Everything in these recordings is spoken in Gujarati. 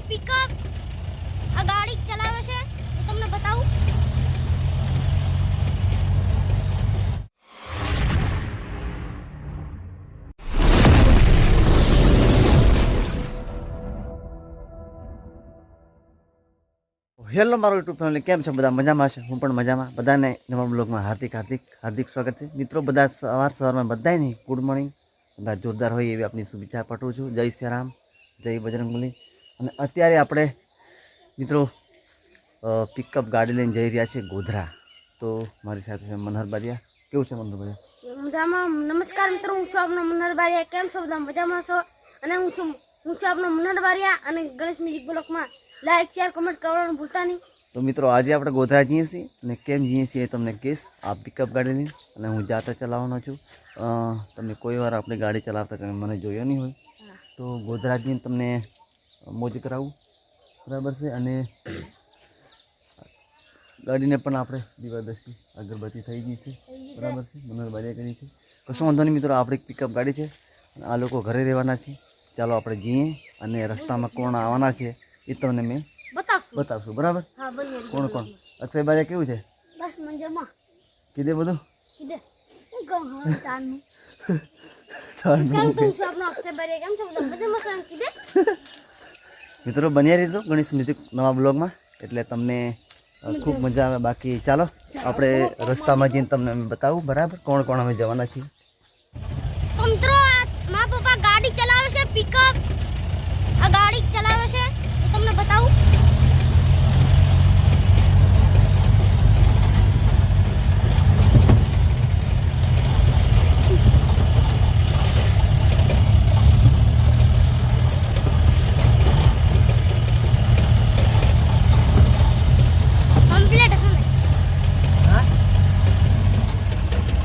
પિકઅપ આ ગાડી ચલાવે છે તમને બતાવું। હેલો મારો યુટ્યુબ ફેમિલી, કેમ છો બધા? મજામાં છે? હું પણ મજામાં। બધાને નવા બ્લોગમાં હાર્દિક સ્વાગત છે મિત્રો। બધા સવારમાં બધાને ગુડ મોર્નિંગ, બધા જોરદાર હોય એવી આપણી શુભેચ્છા પાઠવું છું। જય શ્રી રામ, જય બજરંગબલી। અને અત્યારે આપણે મિત્રો પિકઅપ ગાડી લઈને જઈ રહ્યા છીએ ગોધરા। તો મારી સાથે છે મનહર બારિયા। કેવું છે મનહર બારિયા? મજામાં। નમસ્કાર મિત્રો, હું છું આપનો મનહર બારિયા। કેમ છો બધા? મજામાં છો? અને હું છું આપનો મનહર બારિયા। અને ગણેશ મ્યુઝિક બ્લોગમાં લાઈક શેર કમેન્ટ કરવાનું ભૂલતા નહીં। તો મિત્રો આજે આપણે ગોધરા જઈએ છીએ અને કેમ જઈએ છીએ એ તમને કહીશ। આ પિકઅપ ગાડી લઈને અને હું જાતે ચલાવવાનો છું। તમે કોઈ વાર આપણી ગાડી ચલાવતા તમે મને જોયો નહીં હોય તો ગોધરા જઈને તમને મોજ કરાવું, બરાબર છે। અને ગાડીને પણ આપણે દીવાદર્શી અગરબત્તી થઈ ગઈ છે, બરાબર છે। મનહર બારિયા કરી છે, કશું વાંધો નહીં મિત્રો। આપણી પિકઅપ ગાડી છે અને આ લોકો ઘરે રહેવાના છે। ચાલો આપણે જઈએ અને રસ્તામાં કોણ આવવાના છે એ તમને મેં બતાવશું, બરાબર? કોણ કોણ? અક્ષય બારિયા કેવું છે? બસ મજામાં। કીધે બધું કીધે હું કહું હા તાનું નમસ્કાર, હું છું આપનો અક્ષય બારિયા। કેમ છો બધા? મજામાં છો? કીધે મિત્રો બન્યા રહેજો ગણેશ મ્યુઝિક નવા બ્લોગમાં, એટલે તમને ખૂબ મજા આવે। બાકી ચાલો આપણે રસ્તામાં જઈને તમને બતાવું, બરાબર? કોણ કોણ અમે જવાના છીએ। તો મિત્રો મારા પપ્પા ગાડી ચલાવે છે, પિકઅપ આ ગાડી ચલાવે છે તમને બતાવું।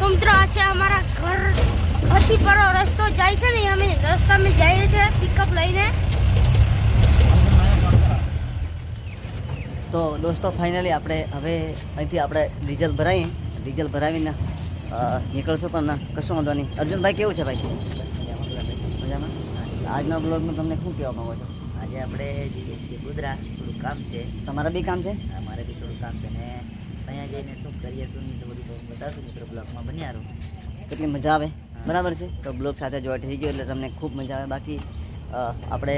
તો મિત્રો આ છે અમારા ઘરથી પરો રસ્તો જાય છે ને, અમે રસ્તામાં જઈએ છીએ પિકઅપ લઈને। તો દોસ્તો ફાઇનલી આપણે હવે અહીંથી આપણે ડીઝલ ભરાવીએ, ડીઝલ ભરાવીને નીકળશું। પણ ના કશું વાંધો નહીં। અર્જુનભાઈ કેવું છે ભાઈ? મજામાં? આજના બ્લોગમાં તમને શું કહેવા માંગો છો? આજે આપણે જઈએ છીએ ગોધરા, થોડું કામ છે। તમારા બી કામ છે? અમારે બી થોડું કામ છે ને અહીંયા જઈને શું કરીએ શું નહીં તો બધું બતાવશું મિત્રો। બ્લોગમાં બન્યા રહો, કેટલી મજા આવે, બરાબર છે? તો બ્લોગ સાથે જોઈન્ટ થઈ ગયો એટલે તમને ખૂબ મજા આવે। બાકી આપણે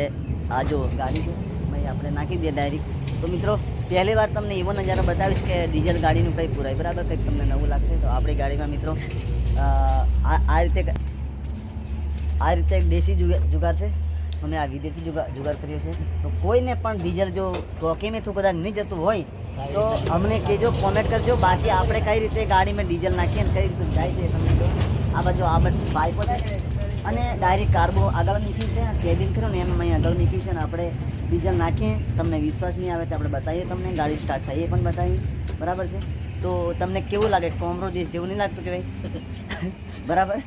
આ જો ગાડી છે ભાઈ આપણે નાખી દઈએ ડાયરેક્ટ। તો મિત્રો પહેલી વાર તમને એવો નજારો બતાવીશ કે ડીઝલ ગાડીનું કંઈ પૂરાય, બરાબર? કંઈક તમને નવું લાગશે। તો આપણી ગાડીમાં મિત્રો આ રીતે એક દેશી જુગાર છે, અમે આ વિદેશી જુગાર કર્યો છે। તો કોઈને પણ ડીઝલ જો ટોકીમાં થોડું કદાચ નહીં જતું હોય તો અમને કહેજો, કોમેન્ટ કરજો। બાકી આપણે કઈ રીતે ગાડીમાં ડીઝલ નાખીએ અને કઈ રીતે જાય છે તમને જો આ બાજુ પાઇપો છે અને ડાયરેક્ટ કાર્બો આગળ નીકળી છે, કેબિન કર્યો ને એમાં અહીં આગળ નીકળી છે ને આપણે ડીઝલ નાખીએ। તમને વિશ્વાસ નહીં આવે તો આપણે બતાવીએ, તમને ગાડી સ્ટાર્ટ થઈએ પણ બતાવીએ, બરાબર છે? તો તમને કેવું લાગે? કોમરો દેશ જેવું નહીં લાગતું કે ભાઈ? બરાબર?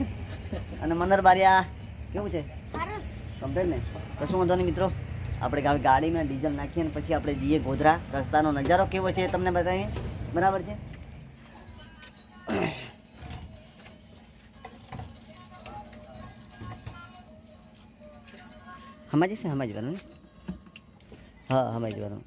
અને મનહર બારિયા કેવું છે? કમ્પ્લેટ ને? કશું વાંધો નહીં મિત્રો। આપણે ગાડીમાં ડીઝલ નાખીએ ને પછી આપણે જઈએ ગોધરા। રસ્તાનો નજારો કેવો છે એ તમને બતાવીએ, બરાબર છે? સમજી છે? સમજવાનું ને? હા સમજવાનું।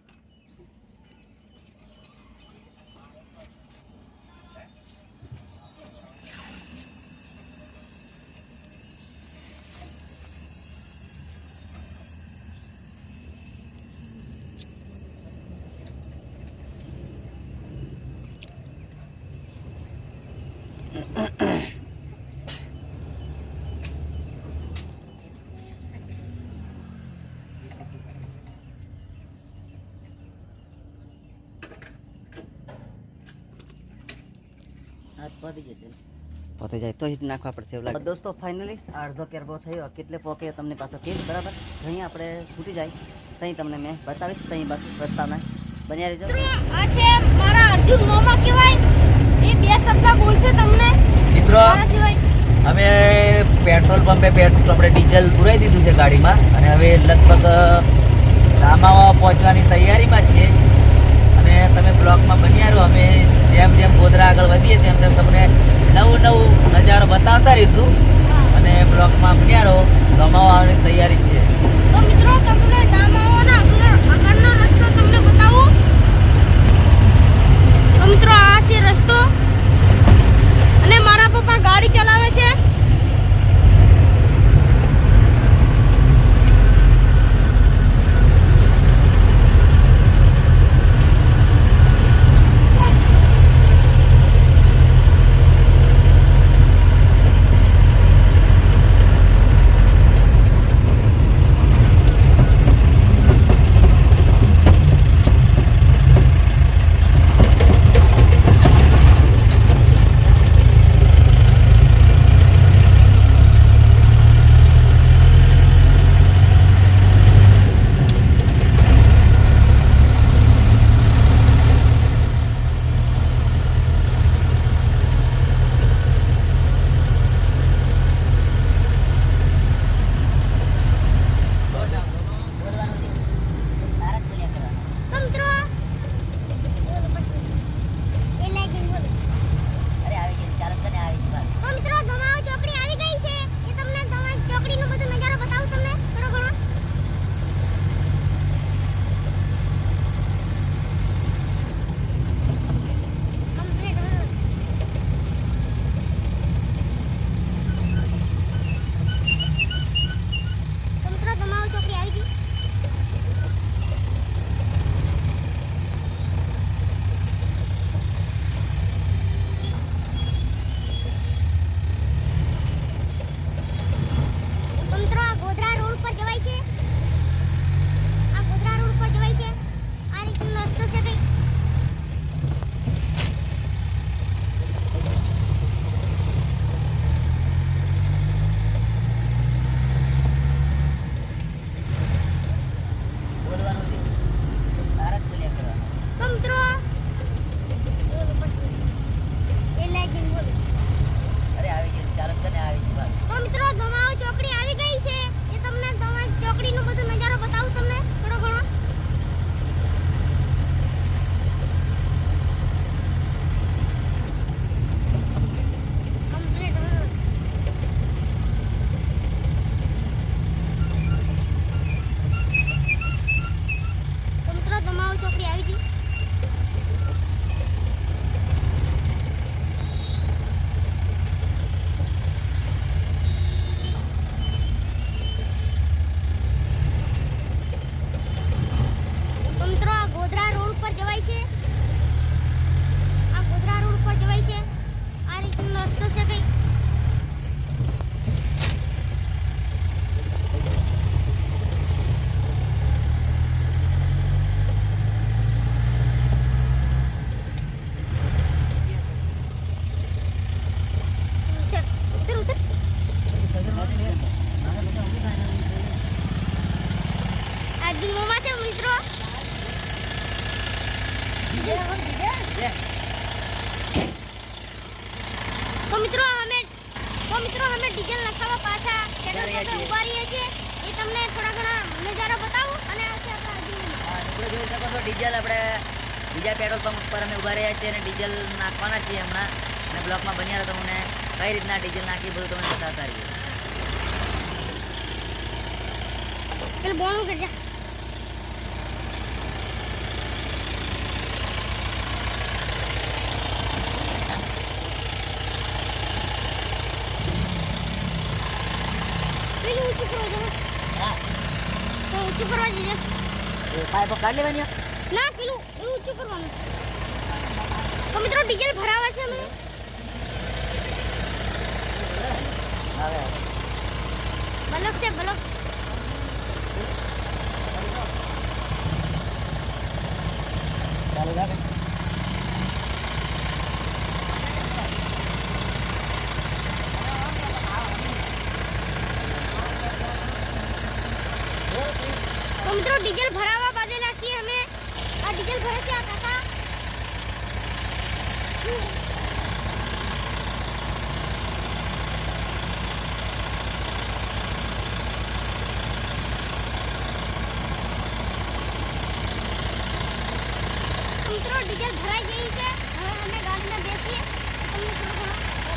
પહોંચી જાય તો જ નાખવા પડશે એવું લાગે। દોસ્તો ફાઇનલી અડધો કેરબો થયો, કેટલે પોકે તમને પાછો કહીશ, બરાબર? અહીં આપણે છૂટી જાય ત્યાં તમને મેં બતાવીશ, ત્યાં બસ રસ્તામાં બન્યા રહેજો। આ છે મારા અર્જુન મોમા કહેવાય, એ બે શબ્દ બોલશે તમને મિત્રો। મારા સિવાય અમે પેટ્રોલ પંપે આપણે ડીઝલ પુરાઈ દીધું છે ગાડીમાં અને હવે લગભગ રામાવા પહોંચવાની તૈયારીમાં છીએ। અને તમે બ્લોગમાં બન્યા રહો, અમે જેમ જેમ ગોધરા આગળ વધીએ તેમ તેમ તમને નવું નજારો બતાવતા રહીશું અને બ્લોગમાં બન્યા રહો। ગમાવા આવવાની તૈયારી છે। તો મિત્રો તમને ગામ આવવાના ધીમોમાં છે મિત્રો. તો મિત્રો અમે ડીઝલ નખાવા પાછા પેટ્રોલ પંપે ઊભા રહીએ છીએ. એ તમને થોડા ઘણા નજારા બતાવું અને આ છે આપણા અર્જુનનો. હા, મિત્રો જોઈ શકો છો ડીઝલ આપણે બીજા પેટ્રોલ પંપ ઉપર અમે ઊભા રહ્યા છીએ અને ડીઝલ નાખવાના છીએ હમણાં. અને બ્લોકમાં બન્યા રહો તમને કઈ રીતના ડીઝલ નાખી બધું તમને બતાવતા રહીએ. પેલું બોણું કરજે. પેલું ઊંચું કરો છો. હા, તો ઊંચું કરવા જઈએ. એ પાઇપો કાઢી લેવાની હો. ના પેલું ઊંચું કરવાનું. તો મિત્રો ડીઝલ ભરાવા છે અમે. હવે બલક છે બલક. ચાલુ રાખે. તો મિત્રો ડીઝલ ભરાવા બાંધેલા છીએ અમે. આ ડીઝલ ભરે છે આ કાકા. મિત્રો ડીઝલ ભરાઈ ગઈ છે. હવે અમે ગાડીમાં બેસીએ. તમને થોડો ઘણો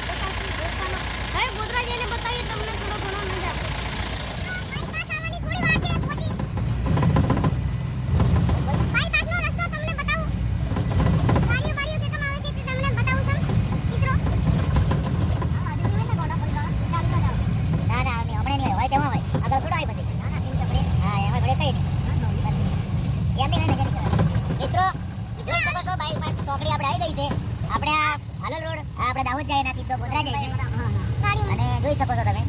બતાવશું રસ્તાનો. હવે ગોધરા જઈને બતાવીએ તમને થોડો ઘણો નજારો. આપણે આ હાલોલ રોડ આપણે દાહોદ જાય ના સીધો ગોધરા જાય છે અને જોઈ શકો છો તમે.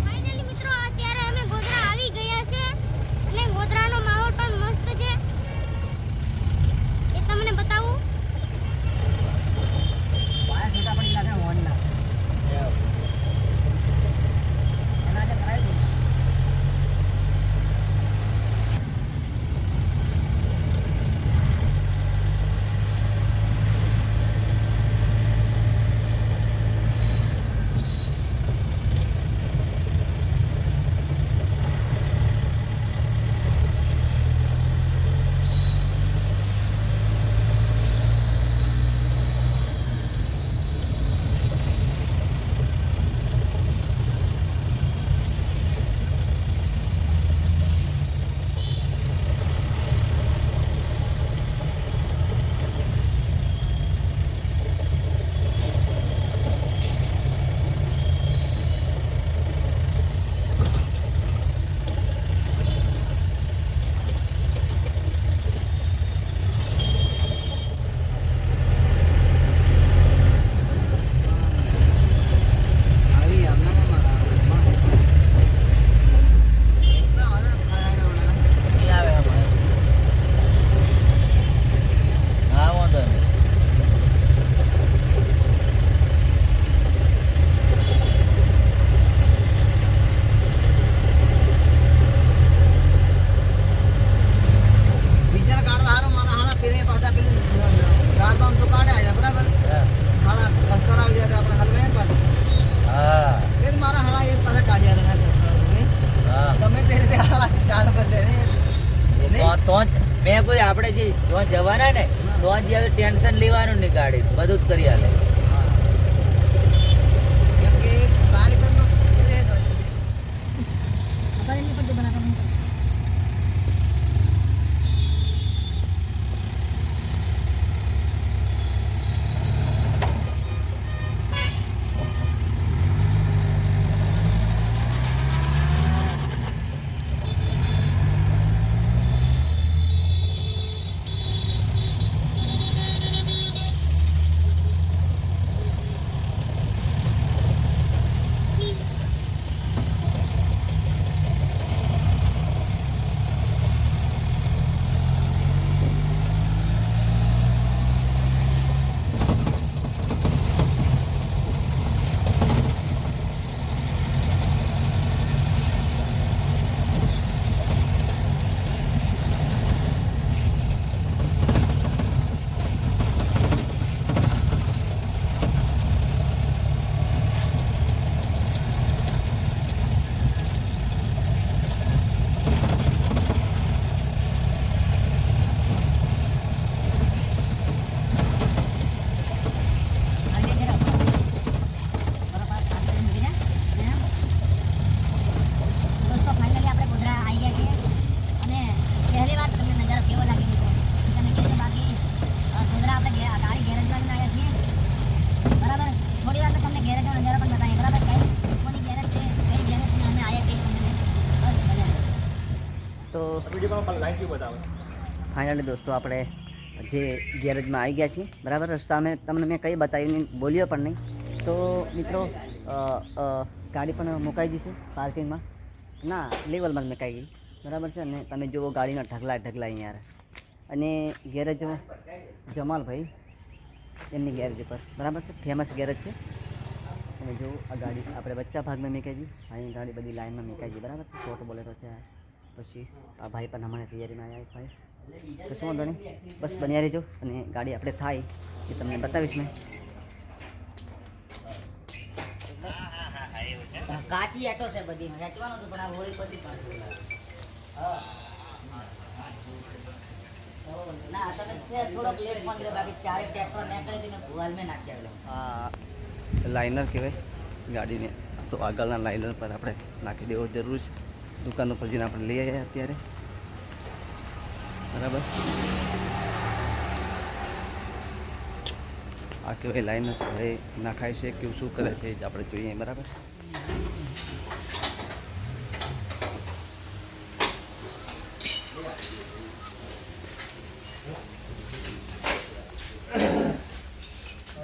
ફાઇનલી મિત્રો અત્યારે અમે ગોધરા આવી ગયા છે અને ગોધરાનો માહોલ પણ મસ્ત છે. એ તમને બતાવું. વાયા છોટા પડી લાગે હોર્નના. એના જે કરાવી દઉં. મેં કોઈ આપણે જે જો જવાના ને તો જ હવે ટેન્શન લેવાનું નહીં, ગાડી બધું જ કરી આલે. કેમ કે કારીગરનો પેલે જ હોય. ખબર નહીં પડતી બનાવવાનું. ફાઇનલી દોસ્તો આપણે જે ગેરેજમાં આવી ગયા છીએ બરાબર. રસ્તા તમને મેં કંઈ બતાવ્યું નહીં, બોલ્યો પણ નહીં. તો મિત્રો ગાડી પણ મુકાઈ દીધી પાર્કિંગમાં, ના લેવલમાં જ મુકાઈ ગઈ બરાબર છે. અને તમે જુઓ ગાડીના ઢગલા યાર. અને ગેરેજ જમાલભાઈ એમની ગેરેજ ઉપર બરાબર છે, ફેમસ ગેરેજ છે. તમે જો આ ગાડી આપણે વચ્ચા ભાગમાં મૂકાઈ ગઈ, અહીં ગાડી બધી લાઈનમાં મૂકાઈ ગઈ બરાબર છે. શોર્ટ બોલેરો છે. પછી આ ભાઈ પણ હમણાં તૈયારીમાં આવ્યા ભાઈ. તો શું વાંધો નહીં, બસ બન્યા રહેજો અને ગાડી આપણે થાય એ તમને બતાવીશ મેં. કાચી આટો છે બધી વેચવાનું છે, પણ આ હોળી પછી પણ ના તમે થોડોક લેટ પણ લે, બાકી ચારેક ટ્રેક્ટર નીકળે તમે ભુવાલ મેં નાખી આવેલો. આ લાઇનર કહેવાય ગાડીને, તો આગળના લાઇનર પર આપણે નાખી દેવો જરૂર છે. દુકાન ઉપર જઈને આપણે લઈ આવ્યા અત્યારે બરાબર. આ કહેવાય લાઇનર હવે નાખાય છે કેવું શું કરે છે એ આપણે જોઈએ બરાબર.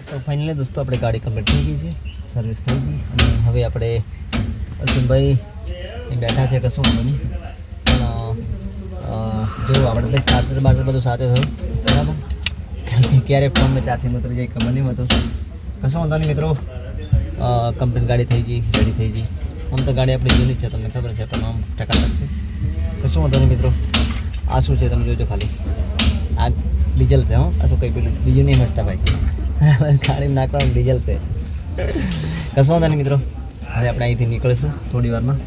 તો ફાઇનલી દોસ્તો આપણે ગાડી કમ્પ્લીટ થઈ ગઈ છે, સર્વિસ થઈ ગઈ. અને હવે આપણે અર્જુનભાઈ બેઠા છે, કશું વાંધો નહીં. પણ જો આપણે ભાઈ ચાર્જર બાર્જર બધું સાથે થયું બરાબર. ક્યારે ફોનમાં ચાર્જિંગ ઉતરી જાય ખબર નહીં હતું. કશું વાંધો નહીં મિત્રો, કમ્પ્લીટ ગાડી થઈ ગઈ, રેડી થઈ ગઈ. આમ તો ગાડી આપણી જૂની છે, તમને ખબર છે, પણ આમ ટકાટક છે. કશું વાંધો નહીં મિત્રો. આ શું છે તમે જોજો ખાલી, આ ડીઝલ છે. આ શું કંઈ પેલું બીજું નહીં મસ્તા ભાઈ, ગાડીમાં નાખવાનું ડીઝલ છે. કશું વાંધો નહીં મિત્રો, હવે આપણે અહીંથી નીકળીશું થોડી વારમાં.